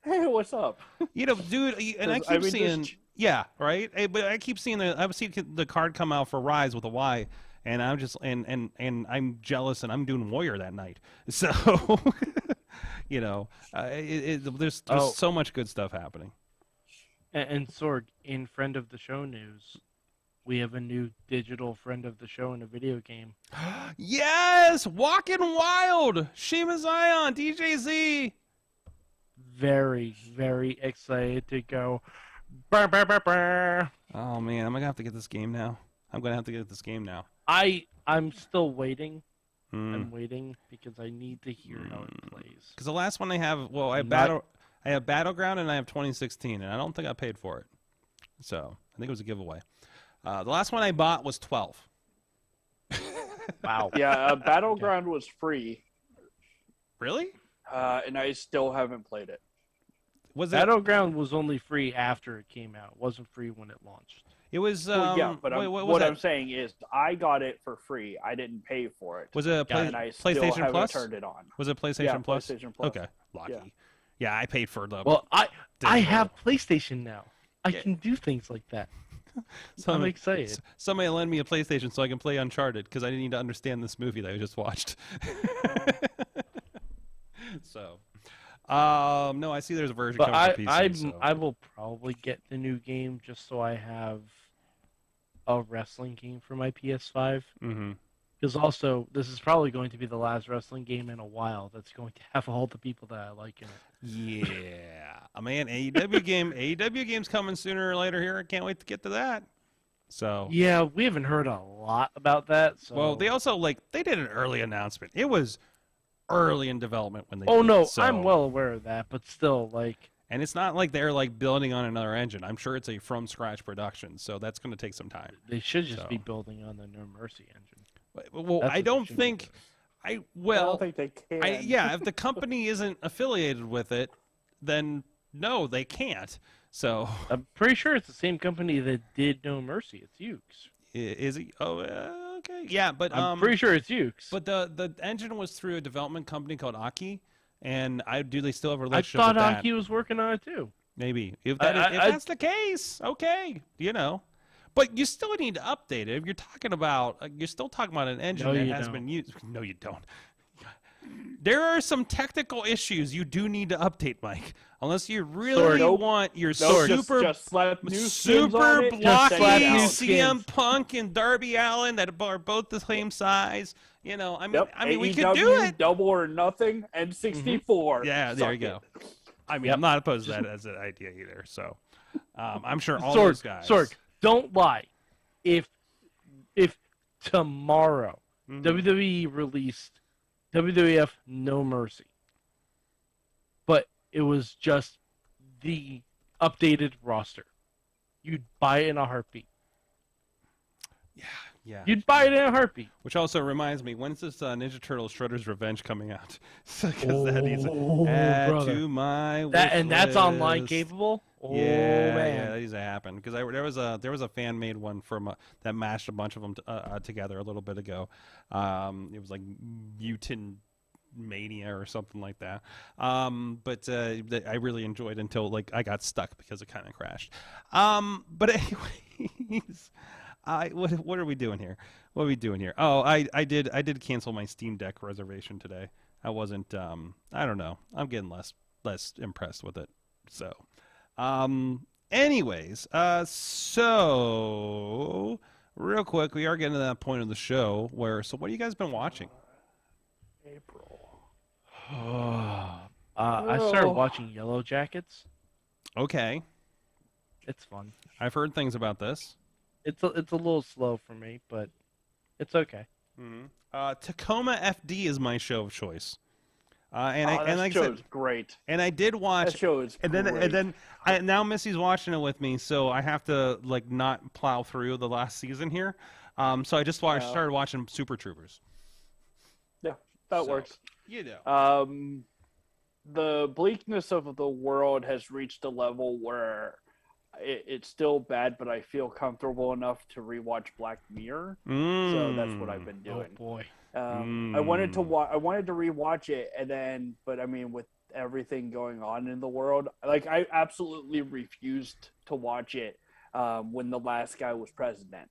hey, what's up? Dude, and I keep seeing. Yeah, right. But I keep seeing I've seen the card come out for Rise with a Y, and I'm just and I'm jealous, and I'm doing Warrior that night. So, there's so much good stuff happening. And Sorg, in friend of the show news, we have a new digital friend of the show in a video game. Yes, Joaquin Wilde, Shima Zion, DJZ. Very, very excited to go. Burr, burr, burr, burr. Oh man, I'm gonna have to get this game now. I'm still waiting. I'm waiting because I need to hear how it plays. Because the last one I have, I have Battleground and I have 2016, and I don't think I paid for it. So I think it was a giveaway. The last one I bought was 12. Wow. Yeah, Battleground was free. Really? And I still haven't played it. Was it Battleground was only free after it came out. It wasn't free when it launched. It was yeah, but what I'm saying is I got it for free. I didn't pay for it. Was it PlayStation Plus? Turned it on. Was it PlayStation Plus? PlayStation Plus. Okay, lucky. Yeah, I paid for the. Well, I have PlayStation now. I can do things like that. I'm excited. Somebody lend me a PlayStation so I can play Uncharted because I need to understand this movie that I just watched. So, no, I see there's a version coming for PC. I will probably get the new game just so I have a wrestling game for my PS5. Mm-hmm. Because also, this is probably going to be the last wrestling game in a while that's going to have all the people that I like in it. Yeah, man, AEW game's coming sooner or later here. I can't wait to get to that. So yeah, we haven't heard a lot about that. So. Well, they also they did an early announcement. It was early in development when they. Oh no, so. I'm well aware of that, but still, And it's not like they're building on another engine. I'm sure it's a from scratch production, so that's going to take some time. They should just be building on the No Mercy engine. Well, I don't think. I don't think they can. If the company isn't affiliated with it, then no, they can't. So I'm pretty sure it's the same company that did No Mercy. It's Ukes. Is it? Oh, okay. Yeah, but I'm pretty sure it's Ukes. But the engine was through a development company called Aki, and do they still have a relationship? I thought with that? Aki was working on it too. Maybe if that's the case, okay, But you still need to update it. If you're talking about, you're still talking about an engine that has been used. No, you don't. There are some technical issues you do need to update, Mike. Unless you really want your super blocky CM Punk and Darby Allin that are both the same size. I mean, we could do it. Double or nothing and 64. Yeah, there you go. I mean, I'm not opposed to that as an idea either. So, I'm sure all those guys. Sorg, don't lie. If tomorrow WWE released WWF No Mercy, but it was just the updated roster, you'd buy it in a heartbeat. Yeah. You'd buy it in a heartbeat. Which also reminds me, when's this Ninja Turtles Shredder's Revenge coming out? That needs to add to my wish and that's list. Online capable. Oh man, man, that needs to happen because there was a fan made one from that mashed a bunch of them together a little bit ago. It was like Mutant Mania or something like that. But I really enjoyed until I got stuck because it kind of crashed. But anyways. What are we doing here? What are we doing here? Oh, I did cancel my Steam Deck reservation today. I wasn't I don't know. I'm getting less impressed with it. So, anyways, so real quick, we are getting to that point of the show where. So, what have you guys been watching? April. I started watching Yellow Jackets. Okay, it's fun. I've heard things about this. It's a little slow for me, but it's okay. Mm-hmm. Tacoma FD is my show of choice. That show is great. And I did watch. That show is great. And then now Missy's watching it with me, so I have to not plow through the last season here. So I just started watching Super Troopers. Yeah, that works. The bleakness of the world has reached a level where it's still bad, but I feel comfortable enough to rewatch Black Mirror. So that's what I've been doing. Oh boy. I wanted to rewatch it, but I mean, with everything going on in the world, I absolutely refused to watch it when the last guy was president.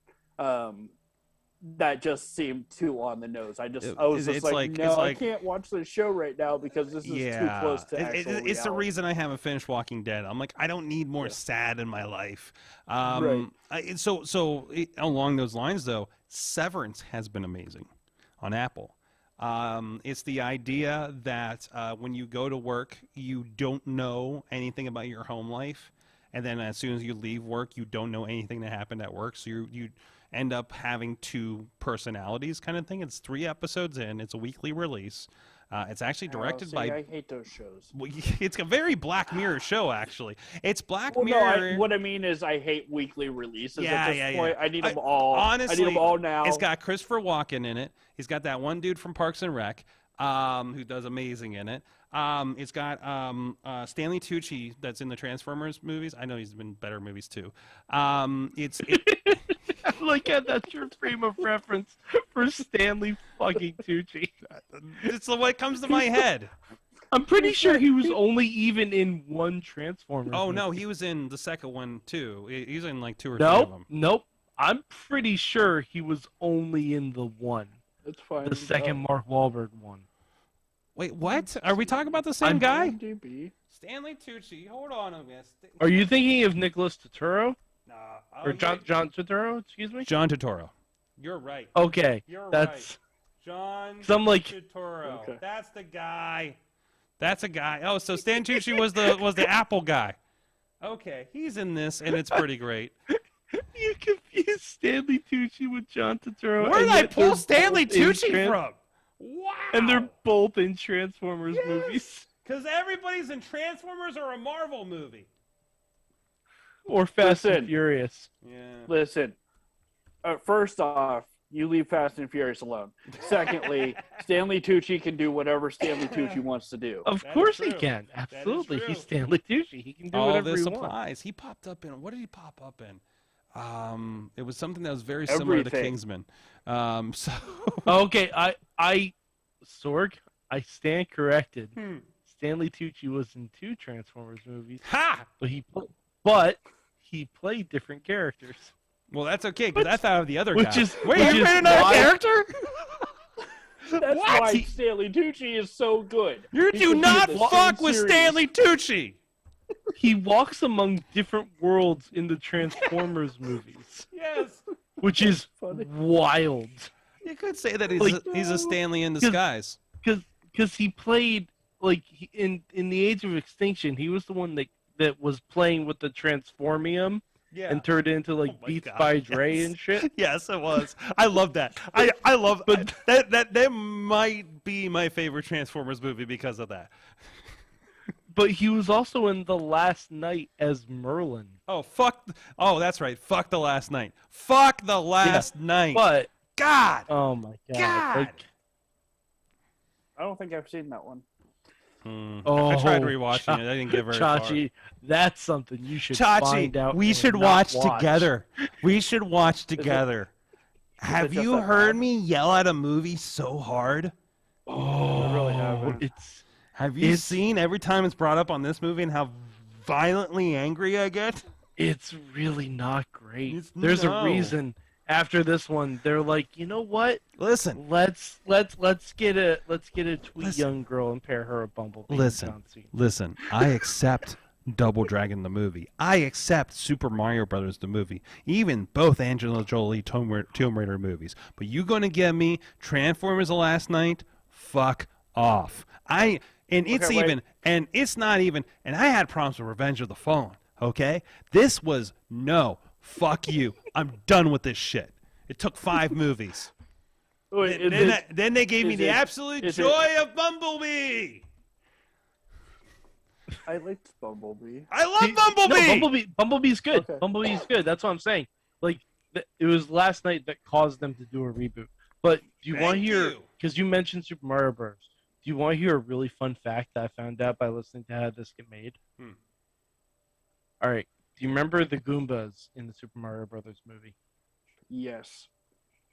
That just seemed too on the nose. I can't watch the show right now because this is too close to actual reality. It's the reason I haven't finished Walking Dead. I'm I don't need more sad in my life. Along those lines, though, Severance has been amazing on Apple. It's the idea that when you go to work, you don't know anything about your home life, and then as soon as you leave work, you don't know anything that happened at work. So you end up having two personalities kind of thing. It's 3 episodes in. It's a weekly release. It's actually directed by... I hate those shows. It's a very Black Mirror show, actually. It's Black Mirror... No, what I mean is I hate weekly releases at this point. I need them all. Honestly, I need them all now. It's got Christopher Walken in it. He's got that one dude from Parks and Rec. who does amazing in it. It's got Stanley Tucci that's in the Transformers movies. I know he's been in better movies too. Like that's your frame of reference for Stanley fucking Tucci. It's what comes to my head. I'm pretty sure he was only even in one Transformers. Oh movie. no, he was in the second one too. He's in like 2 or 3 of them. Nope. I'm pretty sure he was only in the one. That's fine. The second Mark Wahlberg one. Wait, what? Are we talking about the same guy? IMDb. Stanley Tucci. Hold on a minute. Are you thinking of Nicholas Turturro? Nah. Or John Turturro? Excuse me. John Turturro. You're right. Okay, You're that's right. John some like Turturro. Okay. That's the guy. That's a guy. Oh, so Stan Tucci was the Apple guy. Okay, he's in this, and it's pretty great. You confused Stanley Tucci with John Turturro. Where did I pull Stanley Tucci from? Wow. And they're both in Transformers movies. Because everybody's in Transformers or a Marvel movie. Or Fast Listen. and Furious. Yeah. Listen, first off, you leave Fast and Furious alone. Secondly, Stanley Tucci can do whatever Stanley Tucci wants to do. Of That course is he true. can. That is Absolutely. true. He's Stanley Tucci. He can do All whatever this he wants. applies. He popped up in. What did he pop up in? It was something that was very similar to Everything. Kingsman. So. Okay, Sorg, I stand corrected. Stanley Tucci was in 2 Transformers movies, Ha! but he played different characters. Well, that's okay because I thought of the other Which guy. is Wait, which you is made another why- character? That's What? why Stanley Tucci is so good. You He do can not do the fuck same with series. Stanley Tucci. He walks among different worlds in the Transformers movies, Yes. which is Funny. wild. You could say that Like- he's a Stanley in disguise. Because he played in the Age of Extinction, he was the one that was playing with the Transformium Yeah. and turned into Oh my Beats God, by Dre yes. and shit. Yes, it was. I love that. I love But- that might be my favorite Transformers movie because of that. But he was also in The Last Night as Merlin. Oh fuck! Oh, that's right. Fuck the last night. Fuck the last night. But God. oh my god! God! I don't think I've seen that one. Oh, I tried rewatching it. I didn't get very Chachi, that's something you should far. find out. Chachi, we and should not watch together. We should watch together. Have just you that heard bad? me yell at a movie so hard? Oh, I really haven't. Have you seen every time it's brought up on this movie and how violently angry I get? It's really not great. It's- There's no. a reason. After this one, they're like, you know what? Listen, Let's get a tweet Listen. young girl and pair her a Bumblebee. Listen. John Cena. listen. I accept Double Dragon the movie. I accept Super Mario Brothers the movie. Even both Angelina Jolie Tomb Raider movies. But you gonna give me Transformers the Last Night? Fuck off. And it's Okay, wait. even, and it's not even, and I had problems with Revenge of the Fallen. Okay, this was no. Fuck you. I'm done with this shit. It took 5 movies. Wait, Then they gave me is the it- absolute is it- joy of Bumblebee. I liked Bumblebee. I love No, Bumblebee. Bumblebee's good. Okay. Bumblebee's good. That's what I'm saying. Like it was last night that caused them to do a reboot. But do you want to Thank hear? you. Because you mentioned Super Mario Bros. Do you want to hear a really fun fact that I found out by listening to how this get made? All right. Do you remember the Goombas in the Super Mario Brothers movie? Yes.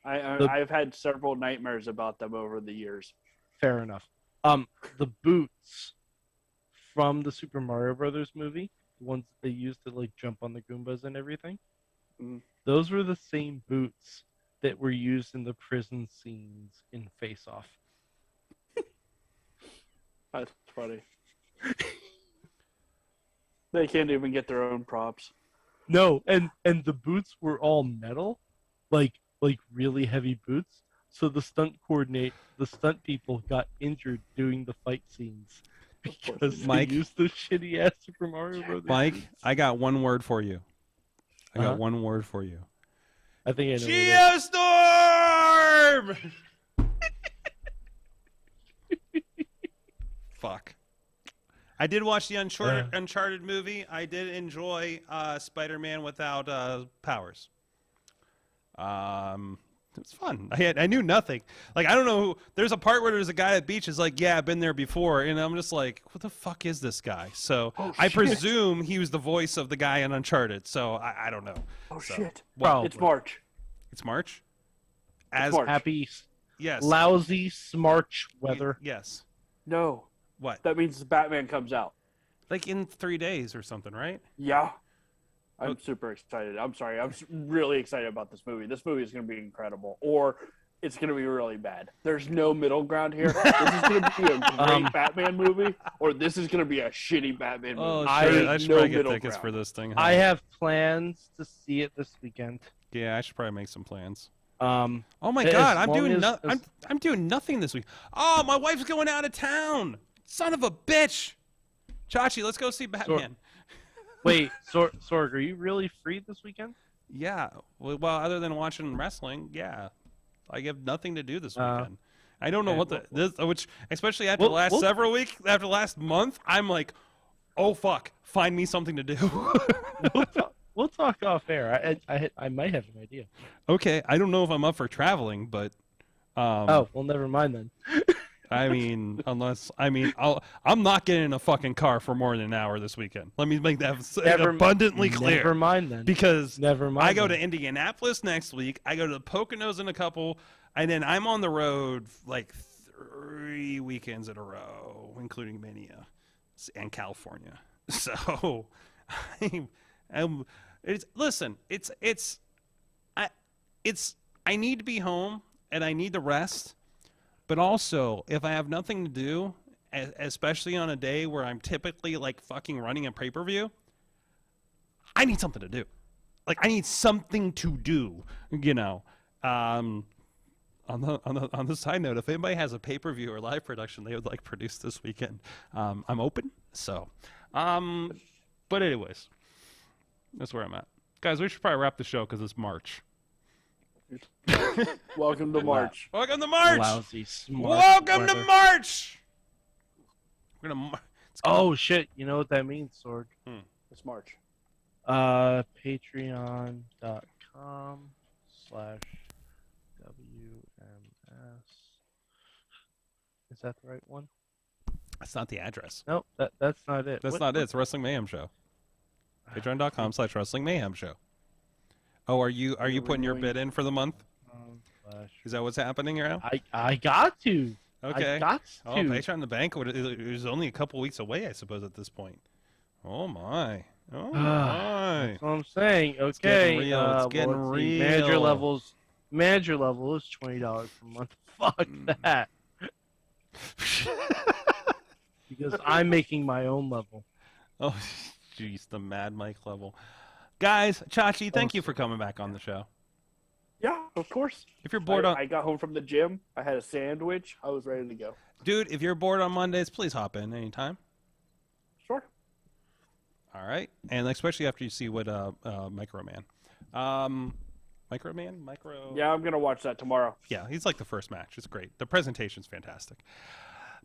The- I've had several nightmares about them over the years. Fair enough. The boots from the Super Mario Brothers movie, the ones that they used to like jump on the Goombas and everything, those were the same boots that were used in the prison scenes in Face Off. That's funny. They can't even get their own props. No, and the boots were all metal, like really heavy boots. So the stunt people got injured doing the fight scenes because Mike? they used those shitty ass Super Mario Brothers. Mike, boots. I got one word for you. I Uh-huh. got one word for you. I think I know. what it is. Geostorm! Fuck. I did watch the Uncharted movie. I did enjoy Spider-Man without powers. It's fun. I knew nothing. Like, I don't know who. There's a part where there's a guy at the beach is like, yeah, I've been there before, and I'm just like, what the fuck is this guy? So I presume he was the voice of the guy in Uncharted. So I don't know. Oh shit! Well, it's March. It's March. It's March. Happy, yes, lousy Smarch weather. Yes. No. What? That means Batman comes out. Like in 3 days or something, right? Yeah. I'm super excited. I'm sorry. I'm really excited about this movie. This movie is going to be incredible, or it's going to be really bad. There's no middle ground here. This is going to be a great Batman movie, or this is going to be a shitty Batman movie. Oh, shit. I should probably get tickets for this thing. Huh? I have plans to see it this weekend. Yeah, I should probably make some plans. Oh my God, I'm doing nothing this week. Oh, my wife's going out of town. Son of a bitch. Chachi, let's go see Batman. Wait, Sorg, are you really free this weekend? Yeah. Well, other than watching wrestling, yeah. I have nothing to do this weekend. I don't know what which, especially after the last several weeks, after the last month, I'm like, oh fuck, find me something to do. We'll talk off air. I might have an idea. Okay, I don't know if I'm up for traveling, but. Oh well, never mind then. I mean, I'm not getting in a fucking car for more than an hour this weekend. Let me make that abundantly clear. Never mind then. Because I go to Indianapolis next week. I go to the Poconos in a couple, and then I'm on the road like 3 weekends in a row, including Mania and California. So, I need to be home and I need to rest. But also, if I have nothing to do, especially on a day where I'm typically like fucking running a pay-per-view, I need something to do. Like, I need something to do, you know. On the side note, if anybody has a pay-per-view or live production they would like produced this weekend, I'm open. So, but anyways, that's where I'm at. Guys, we should probably wrap the show because it's March. Welcome to March. Welcome to March. Lousy Welcome to March. We're gonna. Oh shit! You know what that means, Sorg? It's March. Patreon.com/WMS. Is that the right one? That's not the address. Nope, that's not it. That's not it. It's a Wrestling Mayhem Show. Patreon.com/Wrestling Mayhem Show. Oh, are you putting your bid in for the month? Is that what's happening now? I got to. Okay. I got to. Oh, Patreon the Bank it was only a couple weeks away, I suppose, at this point. Oh my. Oh my. That's what I'm saying. Okay. It's getting real. It's getting real. Manager level is $20 per month. Fuck that. Because I'm making my own level. Oh, jeez, the Mad Mike level. Guys, Chachi, thank you for coming back on the show. Yeah, of course. If you're bored I got home from the gym. I had a sandwich. I was ready to go. Dude, if you're bored on Mondays, please hop in anytime. Sure. All right. And especially after you see what Microman. Yeah, I'm going to watch that tomorrow. Yeah, he's like the first match. It's great. The presentation's fantastic.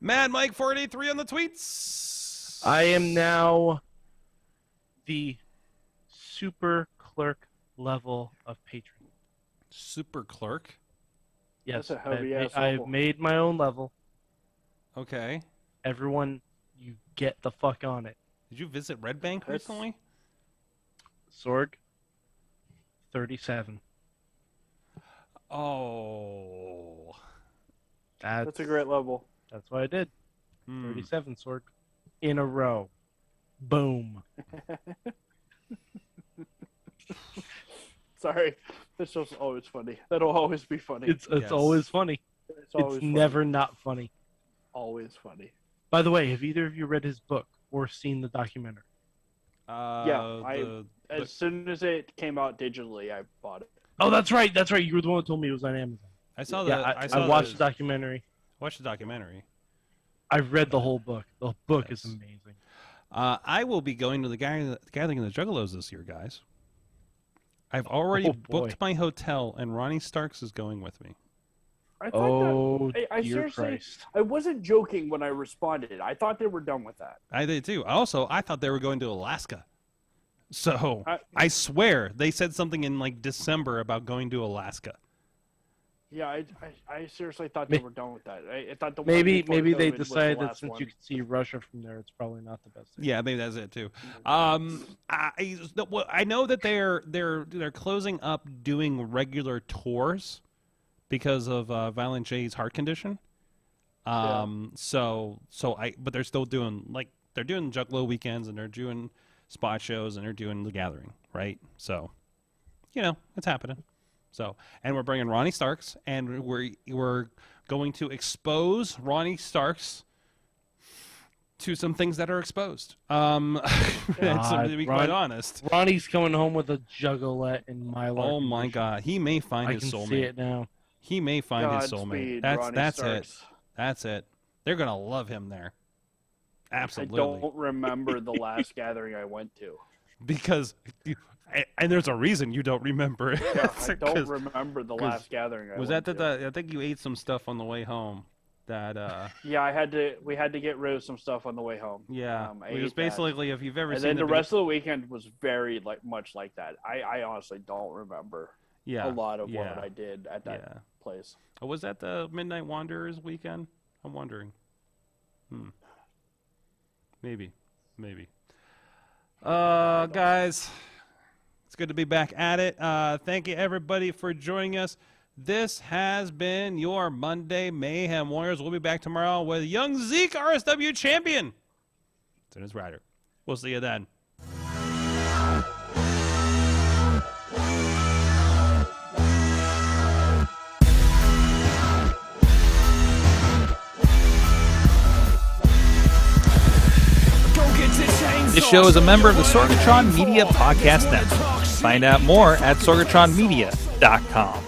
Mad Mike 483 on the tweets. I am now the super clerk level of patron. Super clerk? Yes, I've made my own level. Okay. Everyone, you get the fuck on it. Did you visit Red Bank recently? Sorg, 37. Oh. That's a great level. That's what I did. 37, Sorg. In a row. Boom. Sorry. This show's always funny. That'll always be funny. It's always funny. It's never not funny. Always funny. By the way, have either of you read his book or seen the documentary? As soon as it came out digitally, I bought it. Oh, that's right. That's right. You were the one who told me it was on Amazon. I watched the documentary. Watched the documentary. I've read the whole book. The book is amazing. I will be going to the Gathering of the Juggalos this year, guys. I've already booked my hotel, and Ronnie Starks is going with me. I thought I dear seriously, Christ. I wasn't joking when I responded. I thought they were done with that. I did too. Also, I thought they were going to Alaska. So, I swear, they said something in like December about going to Alaska. Yeah, I seriously thought they were done with that. I thought the maybe one before they COVID was the decided that last since one. you could see Russia from there, it's probably not the best thing. Yeah, maybe that's it too. I know that they're closing up doing regular tours because of Violent J's heart condition. But they're still doing they're doing Juggalo weekends and they're doing spot shows and they're doing the Gathering, right? So, it's happening. So, and we're bringing Ronnie Starks, and we're going to expose Ronnie Starks to some things that are exposed. To be quite honest, Ronnie's coming home with a juggalette in my life. Oh my God, he may find his soulmate. I can see it now. He may find his soulmate. That's Starks. it. That's it. They're gonna love him there. Absolutely. I don't remember the last gathering I went to. Because, and there's a reason you don't remember it. Yeah, I don't remember the last gathering I went to. I think you ate some stuff on the way home. Yeah, we had to get rid of some stuff on the way home. Yeah, it was basically if you've ever seen. And then the rest of the weekend was very much like that. I honestly don't remember. Yeah, a lot of what I did at that place. Oh, was that the Midnight Wanderers weekend? I'm wondering. Maybe. Guys, it's good to be back at it. Thank you, everybody, for joining us. This has been your Monday Mayhem Warriors. We'll be back tomorrow with Young Zeke, RSW champion. It's in his rider. We'll see you then. This show is a member of the Sorgatron Media Podcast Network. Find out more at sorgatronmedia.com.